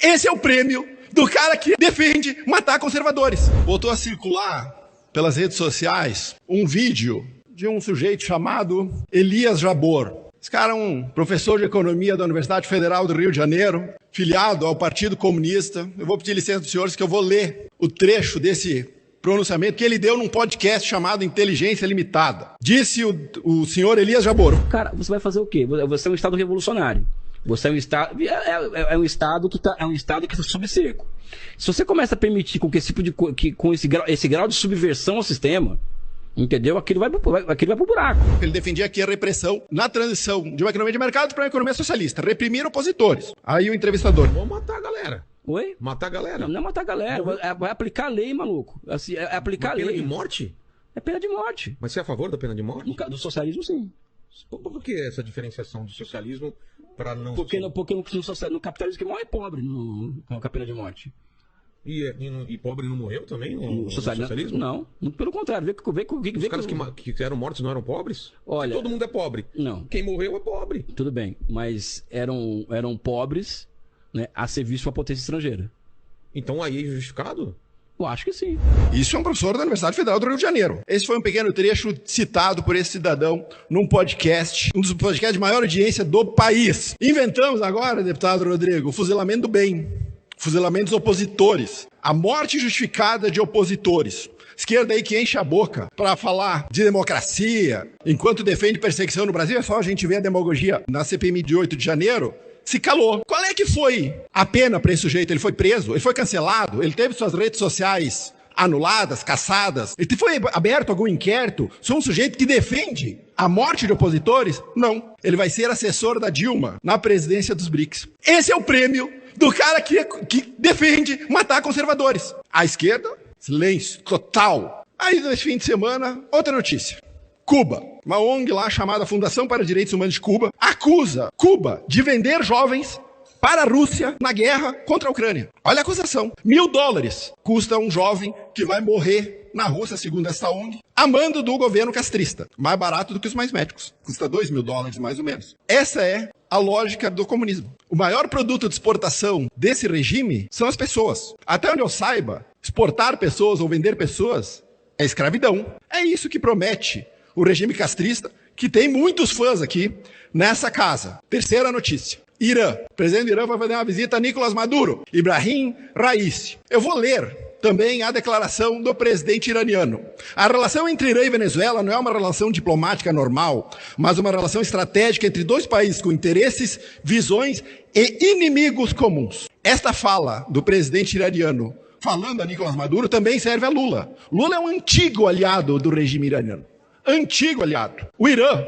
Esse é o prêmio do cara que defende matar conservadores. Voltou a circular pelas redes sociais um vídeo de um sujeito chamado Elias Jabor. Esse cara é um professor de economia da Universidade Federal do Rio de Janeiro, filiado ao Partido Comunista. Eu vou pedir licença dos senhores que eu vou ler o trecho desse pronunciamento que ele deu num podcast chamado Inteligência Limitada. Disse o senhor Elias Jabor. Cara, você vai fazer o quê? Você é um Estado revolucionário. Você é um Estado. É um Estado que está sob cerco. Se você começa a permitir com que esse tipo de com esse grau de subversão ao sistema, entendeu? Aquilo vai pro buraco. Ele defendia aqui a repressão na transição de uma economia de mercado para uma economia socialista. Reprimir opositores. Aí o entrevistador. Vamos matar a galera. Oi? Matar a galera. Não é matar a galera. Vai aplicar a lei, maluco. Assim, é aplicar a lei. Pena de morte? É pena de morte. Mas você é a favor da pena de morte? Do socialismo, sim. Por que essa diferenciação do socialismo para não... Porque no capitalismo que morre é pobre com a pena de morte. E pobre não morreu também no socialismo? Não, muito pelo contrário. Os caras que eram mortos não eram pobres? Olha, todo mundo é pobre. Não. Quem morreu é pobre. Tudo bem, mas eram pobres, né, a serviço de uma potência estrangeira. Então aí é justificado? Eu acho que sim. Isso é um professor da Universidade Federal do Rio de Janeiro. Esse foi um pequeno trecho citado por esse cidadão num podcast, um dos podcasts de maior audiência do país. Inventamos agora, deputado Rodrigo, o fuzilamento do bem. Fuzilamento dos opositores. A morte justificada de opositores. Esquerda aí que enche a boca para falar de democracia, enquanto defende perseguição no Brasil, é só a gente ver a demagogia na CPMI de 8 de janeiro, se calou. Qual é que foi a pena para esse sujeito? Ele foi preso, ele foi cancelado, ele teve suas redes sociais anuladas, caçadas, ele foi aberto algum inquérito? Sou um sujeito que defende a morte de opositores? Não. Ele vai ser assessor da Dilma na presidência dos BRICS. Esse é o prêmio do cara que defende matar conservadores. A esquerda, silêncio total. Aí, nesse fim de semana, outra notícia. Cuba, uma ONG lá chamada Fundação para Direitos Humanos de Cuba, acusa Cuba de vender jovens para a Rússia na guerra contra a Ucrânia. Olha a acusação. $1.000 custa um jovem que vai morrer na Rússia, segundo essa ONG, a mando do governo castrista. Mais barato do que os mais médicos. Custa $2.000, mais ou menos. Essa é a lógica do comunismo. O maior produto de exportação desse regime são as pessoas. Até onde eu saiba, exportar pessoas ou vender pessoas é escravidão. É isso que promete o regime castrista, que tem muitos fãs aqui nessa casa. Terceira notícia. Irã. O presidente do Irã vai fazer uma visita a Nicolás Maduro. Ibrahim Raisi. Eu vou ler também a declaração do presidente iraniano. A relação entre Irã e Venezuela não é uma relação diplomática normal, mas uma relação estratégica entre dois países com interesses, visões e inimigos comuns. Esta fala do presidente iraniano, falando a Nicolás Maduro, também serve a Lula. Lula é um antigo aliado do regime iraniano. Antigo aliado. O Irã,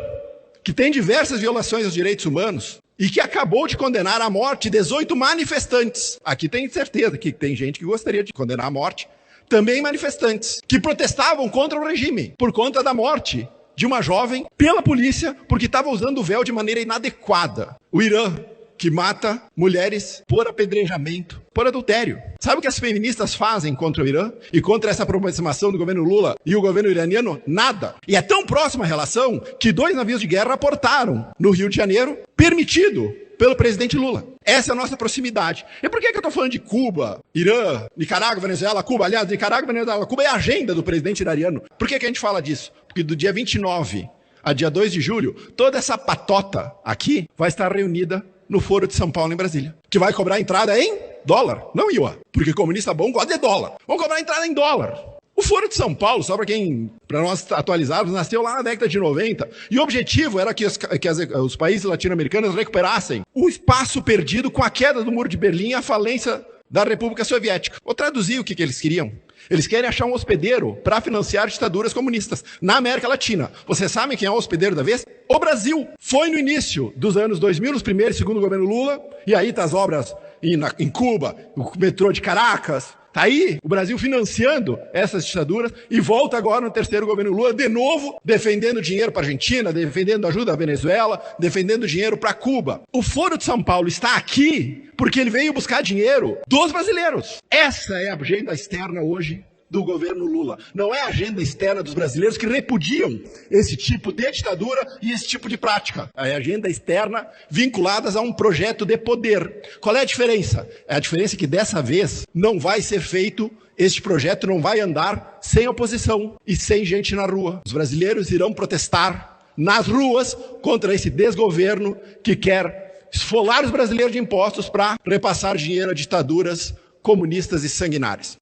que tem diversas violações aos direitos humanos, e que acabou de condenar à morte 18 manifestantes. Aqui tem certeza que tem gente que gostaria de condenar à morte. Também manifestantes que protestavam contra o regime por conta da morte de uma jovem pela polícia porque estava usando o véu de maneira inadequada. O Irã, que mata mulheres por apedrejamento, por adultério. Sabe o que as feministas fazem contra o Irã e contra essa aproximação do governo Lula e o governo iraniano? Nada. E é tão próxima a relação que 2 navios de guerra aportaram no Rio de Janeiro, permitido pelo presidente Lula. Essa é a nossa proximidade. E por que eu estou falando de Cuba, Irã, Nicarágua, Venezuela, Cuba? Aliás, Nicarágua, Venezuela, Cuba é a agenda do presidente iraniano. Por que a gente fala disso? Porque do dia 29 a dia 2 de julho, toda essa patota aqui vai estar reunida no Foro de São Paulo, em Brasília, que vai cobrar entrada em dólar, não yuan, porque comunista bom gosta de dólar. Vão cobrar entrada em dólar. O Foro de São Paulo, só para nós atualizarmos, nasceu lá na década de 90, e o objetivo era que os países latino-americanos recuperassem o espaço perdido com a queda do Muro de Berlim e a falência da República Soviética. Vou traduzir o que eles queriam. Eles querem achar um hospedeiro para financiar ditaduras comunistas na América Latina. Vocês sabem quem é o hospedeiro da vez? O Brasil. Foi no início dos anos 2000, nos primeiros e segundo governo Lula, e aí tá as obras em Cuba, o metrô de Caracas. Tá aí o Brasil financiando essas ditaduras e volta agora no terceiro governo Lula, de novo, defendendo dinheiro para a Argentina, defendendo ajuda à Venezuela, defendendo dinheiro para Cuba. O Foro de São Paulo está aqui porque ele veio buscar dinheiro dos brasileiros. Essa é a agenda externa hoje do governo Lula. Não é a agenda externa dos brasileiros que repudiam esse tipo de ditadura e esse tipo de prática. É a agenda externa vinculadas a um projeto de poder. Qual é a diferença? A diferença é que dessa vez não vai ser feito, este projeto não vai andar sem oposição e sem gente na rua. Os brasileiros irão protestar nas ruas contra esse desgoverno que quer esfolar os brasileiros de impostos para repassar dinheiro a ditaduras comunistas e sanguinárias.